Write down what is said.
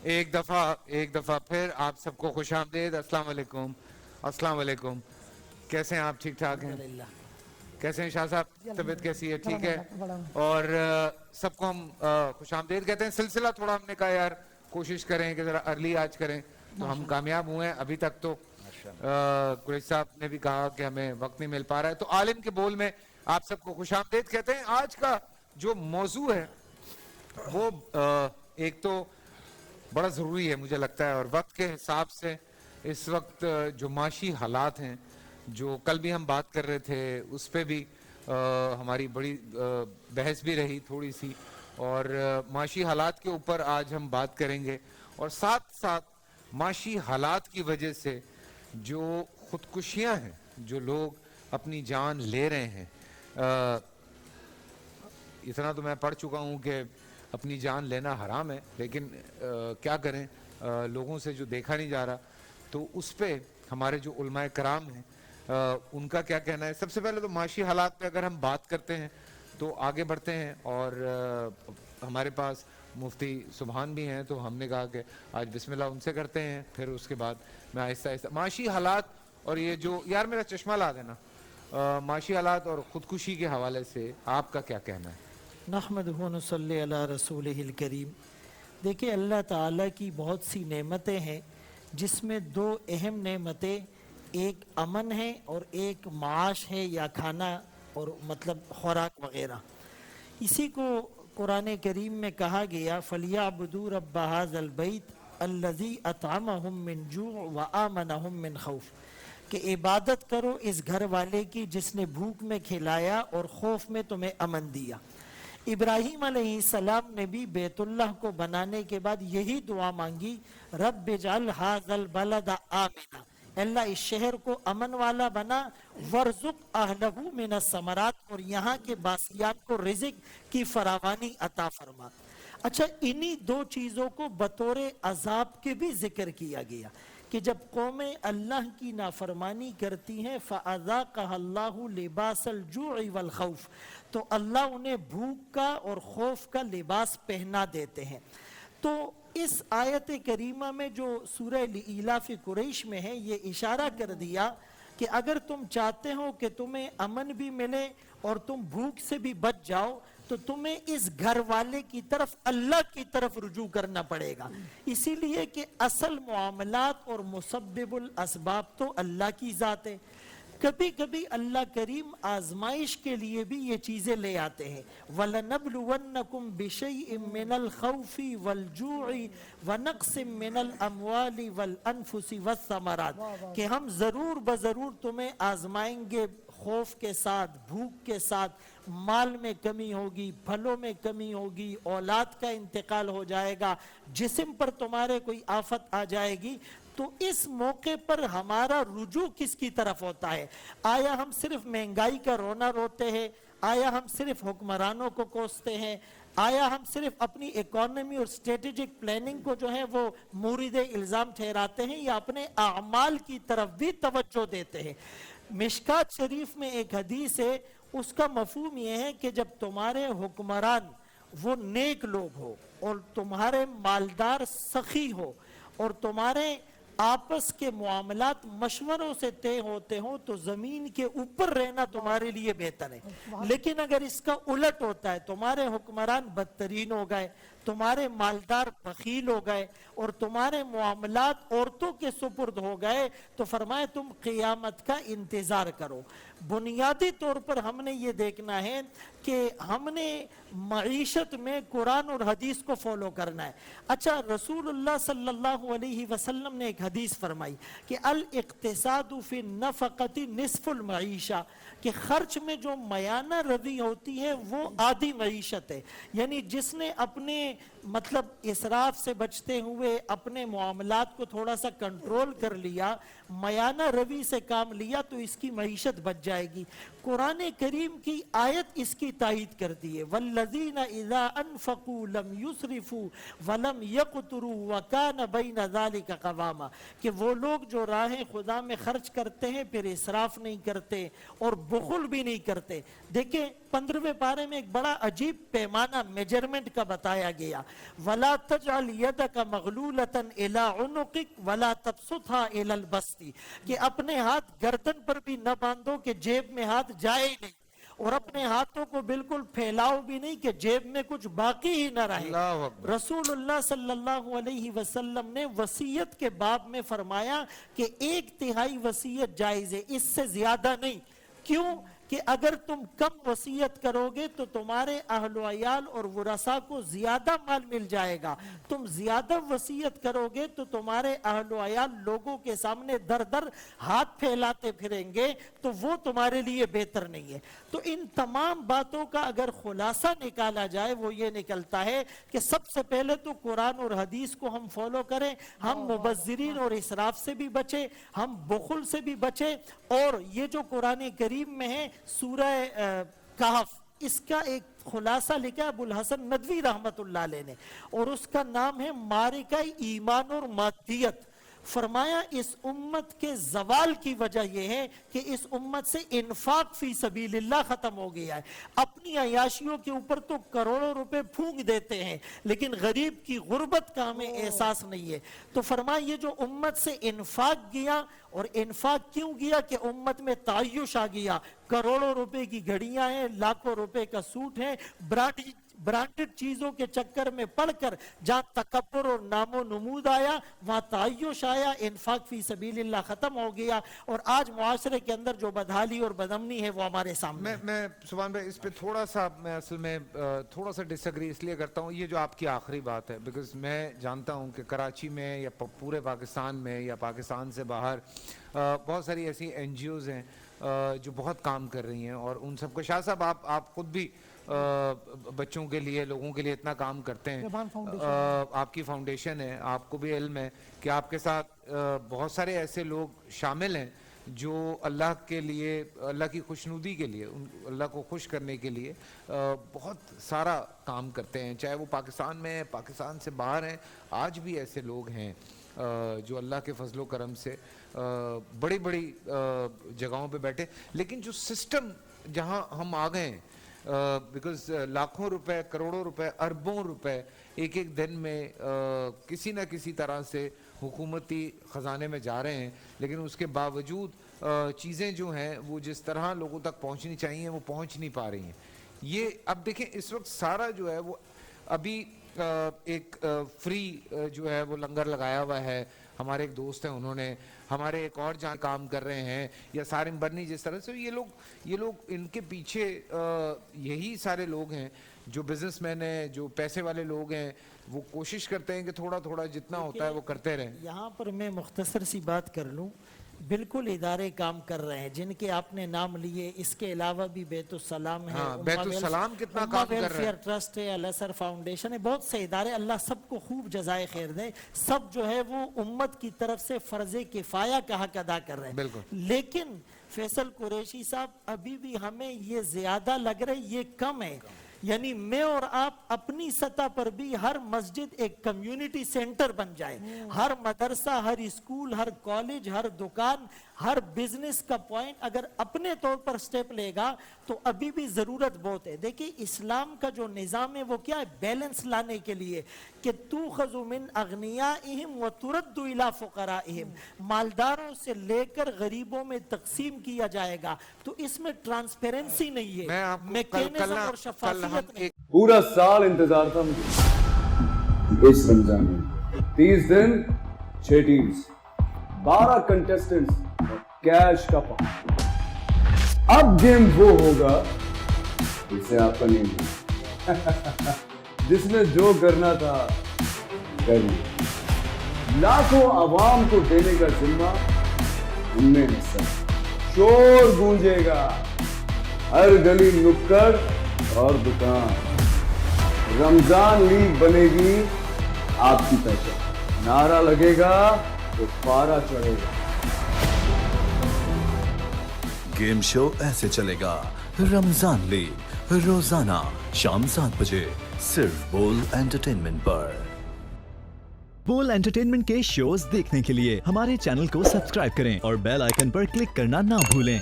ایک دفعہ پھر آپ سب کو خوش آمدید. السلام علیکم. السلام علیکم. کیسے ہیں آپ؟ ٹھیک ٹھاک ہیں؟ کیسے ہیں شاہ صاحب؟ طبیعت کیسی ہے؟ ٹھیک ہے. اور سب کو ہم خوش آمدید کہتے ہیں. سلسلہ تھوڑا ہم نے کہا یار کوشش کریں کہ ذرا ارلی آج کریں, تو ہم کامیاب ہوئے ہیں ابھی تک. تو قریش صاحب نے بھی کہا کہ ہمیں وقت نہیں مل پا رہا ہے, تو عالم کے بول میں آپ سب کو خوش آمدید کہتے ہیں. آج کا جو موضوع ہے وہ ایک تو بڑا ضروری ہے مجھے لگتا ہے, اور وقت کے حساب سے اس وقت جو معاشی حالات ہیں, جو کل بھی ہم بات کر رہے تھے اس پہ بھی ہماری بڑی بحث بھی رہی تھوڑی سی, اور معاشی حالات کے اوپر آج ہم بات کریں گے. اور ساتھ ساتھ معاشی حالات کی وجہ سے جو خودکشیاں ہیں, جو لوگ اپنی جان لے رہے ہیں, اتنا تو میں پڑھ چکا ہوں کہ اپنی جان لینا حرام ہے, لیکن کیا کریں, لوگوں سے جو دیکھا نہیں جا رہا, تو اس پہ ہمارے جو علماء کرام ہیں ان کا کیا کہنا ہے. سب سے پہلے تو معاشی حالات پہ اگر ہم بات کرتے ہیں تو آگے بڑھتے ہیں, اور ہمارے پاس مفتی سبحان بھی ہیں, تو ہم نے کہا کہ آج بسم اللہ ان سے کرتے ہیں, پھر اس کے بعد میں آہستہ آہستہ معاشی حالات اور یہ جو یار میرا چشمہ لا دینا, معاشی حالات اور خودکشی کے حوالے سے آپ کا کیا کہنا ہے؟ نحمدہ و نصلی علی رسولہ الکریم. دیکھیں اللہ تعالیٰ کی بہت سی نعمتیں ہیں, جس میں دو اہم نعمتیں, ایک امن ہے اور ایک معاش ہے یا کھانا اور مطلب خوراک وغیرہ. اسی کو قرآن کریم میں کہا گیا فَلْيَعْبُدُوا رَبَّ هَذَا الْبَيْتِ الَّذِي أَطْعَمَهُم مِّن جُوعٍ وَآمَنَهُم مِّن خَوْفٍ, کہ عبادت کرو اس گھر والے کی جس نے بھوک میں کھلایا اور خوف میں تمہیں امن دیا. ابراہیم علیہ السلام نے بھی بیت اللہ کو بنانے کے بعد یہی دعا مانگی, رب اجعل ھذا البلد آمنا, اللہ اس شہر کو امن والا بنا, ورزق اہلہ من الثمرات, اور یہاں کے باسیات کو رزق کی فراوانی عطا فرما. اچھا, انہی دو چیزوں کو بطور عذاب کے بھی ذکر کیا گیا کہ جب قومیں اللہ کی نافرمانی کرتی ہیں فَأَذَاقَهَا اللَّهُ لِبَاسَ الْجُوعِ وَالْخَوْفِ, تو اللہ انہیں بھوک کا اور خوف کا لباس پہنا دیتے ہیں. تو اس آیت کریمہ میں جو سورہ لإیلاف قریش میں ہے, یہ اشارہ کر دیا کہ اگر تم چاہتے ہو کہ تمہیں امن بھی ملے اور تم بھوک سے بھی بچ جاؤ, تو تمہیں اس گھر والے کی طرف, اللہ کی طرف رجوع کرنا پڑے گا. اسی لیے کہ اصل معاملات اور مسبب الاسباب تو اللہ کی ذات ہے. کبھی کبھی اللہ کریم آزمائش کے لیے بھی یہ چیزیں لے آتے ہیں. وَلَنَبْلُوَنَّكُمْ بِشَيْءٍ مِّنَ الْخَوْفِ وَالْجُوعِ وَنَقْصٍ مِّنَ الْأَمْوَالِ وَالْأَنفُسِ وَالثَّمَرَاتِ, کہ ہم ضرور بضرور تمہیں آزمائیں گے, خوف کے ساتھ, بھوک کے ساتھ, مال میں کمی ہوگی, پھلوں میں کمی ہوگی, اولاد کا انتقال ہو جائے گا, جسم پر تمہارے کوئی آفت آ جائے گی. تو اس موقع پر ہمارا رجوع کس کی طرف ہوتا ہے؟ آیا ہم صرف مہنگائی کا رونا روتے ہیں؟ آیا ہم صرف حکمرانوں کو کوستے ہیں؟ آیا ہم صرف اپنی اکانومی اور اسٹریٹجک پلاننگ کو جو ہے وہ مورد الزام ٹھہراتے ہیں, یا اپنے اعمال کی طرف بھی توجہ دیتے ہیں؟ مشکات شریف میں ایک حدیث ہے, اس کا مفہوم یہ ہے کہ جب تمہارے حکمران وہ نیک لوگ ہو, اور تمہارے مالدار سخی ہو, اور تمہارے آپس کے معاملات مشوروں سے طے ہوتے ہوں, تو زمین کے اوپر رہنا تمہارے لیے بہتر ہے. لیکن اگر اس کا الٹ ہوتا ہے, تمہارے حکمران بدترین ہو گئے, تمہارے مالدار بخیل ہو گئے, اور تمہارے معاملات عورتوں کے سپرد ہو گئے, تو فرمائے تم قیامت کا انتظار کرو. بنیادی طور پر ہم نے یہ دیکھنا ہے کہ ہم نے معیشت میں قرآن اور حدیث کو فالو کرنا ہے. اچھا, رسول اللہ صلی اللہ علیہ وسلم نے ایک حدیث فرمائی کہ الاقتصاد فی النفقۃ نصف المعیشہ, کہ خرچ میں جو میانہ روی ہوتی ہے وہ آدھی معیشت ہے. یعنی جس نے اپنے مطلب اسراف سے بچتے ہوئے اپنے معاملات کو تھوڑا سا کنٹرول کر لیا, میانہ روی سے کام لیا, تو اس کی معیشت بچ جائے گی. قرآن کریم کی آیت اس کی تائید کرتی ہے, والذین اذا انفقوا لم یسرفوا ولم یقتروا وکان بین ذلک قواما, کہ وہ لوگ جو راہ خدا میں خرچ کرتے ہیں پھر اسراف نہیں کرتے اور بخل بھی نہیں کرتے. دیکھیں 15ویں پارے میں ایک بڑا عجیب پیمانہ میجرمنٹ کا بتایا گیا ولا تجعل یدک مغلولۃ الی عنقک ولا تبسطها الی البسط، کہ اپنے ہاتھ گردن پر بھی نہ باندھو کہ جیب میں ہاتھ جائے ہی نہیں، اور اپنے ہاتھوں کو بالکل پھیلاؤ بھی نہیں کہ جیب میں کچھ باقی ہی نہ رہے۔ اللہ اکبر۔ رسول اللہ صلی اللہ علیہ وسلم نے وصیت کے باب میں فرمایا کہ 1/3 وصیت جائز ہے، اس سے زیادہ نہیں۔ کیوں؟ کہ اگر تم کم وصیت کرو گے تو تمہارے اہل و عیال اور ورثاء کو زیادہ مال مل جائے گا، تم زیادہ وصیت کرو گے تو تمہارے اہل و عیال لوگوں کے سامنے در در ہاتھ پھیلاتے پھریں گے، تو وہ تمہارے لیے بہتر نہیں ہے۔ تو ان تمام باتوں کا اگر خلاصہ نکالا جائے وہ یہ نکلتا ہے کہ سب سے پہلے تو قرآن اور حدیث کو ہم فالو کریں، ہم مبذرین اور اسراف سے بھی بچیں، ہم بخل سے بھی بچیں، اور یہ جو قرآن کریم میں ہے سورہ کہف، اس کا ایک خلاصہ لکھا ابو الحسن ندوی رحمت اللہ علیہ نے، اور اس کا نام ہے معرکہ ایمان اور مادیت۔ فرمایا اس امت کے زوال کی وجہ یہ ہے کہ اس امت سے انفاق فی سبیل اللہ ختم ہو گیا ہے۔ اپنی عیاشیوں کے اوپر تو کروڑوں روپے پھونک دیتے ہیں، لیکن غریب کی غربت کا ہمیں احساس نہیں ہے۔ تو فرمایا یہ جو امت سے انفاق گیا، اور انفاق کیوں گیا کہ امت میں تعیش آ گیا، کروڑوں روپے کی گھڑیاں ہیں، لاکھوں روپے کا سوٹ ہے، برانڈڈ چیزوں کے چکر میں پڑھ کر جہاں تکبر اور نام و نمود آیا وہاں تعیش آیا، انفاق فی سبیل اللہ ختم ہو گیا، اور آج معاشرے کے اندر جو بدحالی اور بدامنی ہے وہ ہمارے سامنے۔ میں سبحان بھائی اس پہ تھوڑا سا میں اصل میں تھوڑا سا ڈس ایگری اس لیے کرتا ہوں، یہ جو آپ کی آخری بات ہے، بیکاز میں جانتا ہوں کہ کراچی میں یا پورے پاکستان میں یا پاکستان سے باہر بہت ساری ایسی این جی اوز ہیں جو بہت کام کر رہی ہیں، اور ان سب کو شاہ صاحب آپ خود بھی بچوں کے لیے، لوگوں کے لیے اتنا کام کرتے ہیں، آپ کی فاؤنڈیشن ہے، آپ کو بھی علم ہے کہ آپ کے ساتھ بہت سارے ایسے لوگ شامل ہیں جو اللہ کے لیے، اللہ کی خوشنودی کے لیے، اللہ کو خوش کرنے کے لیے بہت سارا کام کرتے ہیں، چاہے وہ پاکستان میں ہیں، پاکستان سے باہر ہیں، آج بھی ایسے لوگ ہیں جو اللہ کے فضل و کرم سے بڑی بڑی جگہوں پہ بیٹھے، لیکن جو سسٹم جہاں ہم آ گئے ہیں، بیکاز لاکھوں روپے، کروڑوں روپے، اربوں روپے ایک ایک دن میں کسی نہ کسی طرح سے حکومتی خزانے میں جا رہے ہیں، لیکن اس کے باوجود چیزیں جو ہیں وہ جس طرح لوگوں تک پہنچنی چاہیے وہ پہنچ نہیں پا رہی ہیں۔ یہ اب دیکھیں اس وقت سارا جو ہے وہ ابھی ایک فری جو ہے وہ لنگر لگایا ہوا ہے، ہمارے ایک دوست ہیں انہوں نے، ہمارے ایک اور جہاں کام کر رہے ہیں، یا سارم برنی جس طرح سے، یہ لوگ ان کے پیچھے یہی سارے لوگ ہیں جو بزنس مین ہیں، جو پیسے والے لوگ ہیں، وہ کوشش کرتے ہیں کہ تھوڑا تھوڑا جتنا ہوتا ہے وہ کرتے رہیں۔ یہاں پر میں مختصر سی بات کر لوں، بالکل ادارے کام کر رہے ہیں جن کے آپ نے نام لیے، اس کے علاوہ بھی بیت السلام ہے، بیت السلام کتنا کام کر رہے ہیں، ویلفیئر ٹرسٹ ہے، الاسر فاؤنڈیشن ہے، بہت سے ادارے، اللہ سب کو خوب جزائے خیر دے، سب جو ہے وہ امت کی طرف سے فرض کفایہ کا حق ادا کر رہے ہیں۔ بالکل۔ لیکن فیصل قریشی صاحب ابھی بھی ہمیں یہ زیادہ لگ رہا ہے، یہ کم ہے۔ یعنی میں اور آپ اپنی سطح پر بھی ہر مسجد ایک کمیونٹی سینٹر بن جائے، ہر مدرسہ، ہر اسکول، ہر کالج، ہر دکان، ہر بزنس کا پوائنٹ اگر اپنے طور پر سٹیپ لے گا تو ابھی بھی ضرورت بہت ہے۔ دیکھیں اسلام کا جو نظام ہے وہ کیا ہے، بیلنس لانے کے لیے کہ تُؤْخَذُ مِنْ أَغْنِيَائِهِمْ وَتُرَدُّ إِلَىٰ فُقَرَائِهِمْ، مالداروں سے لے کر غریبوں میں تقسیم کیا جائے گا، تو اس میں ٹرانسپیرنسی نہیں ہے، میکینزم اور شفافیت نہیں۔ پورا سال انتظار تھا مجھے اس رمضان میں، 30 دن 6 ٹیمز، 12 کنٹیسٹنٹس، کیش کا پاؤں۔ اب گیم وہ ہوگا جسے آپ کا نہیں ہوگا، جس نے جو کرنا تھا کر لیا۔ لاکھوں عوام کو دینے کا ذمہ ہم نے حصہ، شور گونجے گا ہر گلی نکڑ اور دکان، رمضان لیگ بنے گی آپ کی پہچان، نعرہ لگے گا تو پارا چڑھے گا۔ گیم شو ایسے چلے گا، رمضان لیگ روزانہ شام 7 بجے صرف بول انٹرٹینمنٹ پر۔ بول انٹرٹینمنٹ کے شوز دیکھنے کے لیے ہمارے چینل کو سبسکرائب کریں اور بیل آئیکن پر کلک کرنا نہ بھولیں۔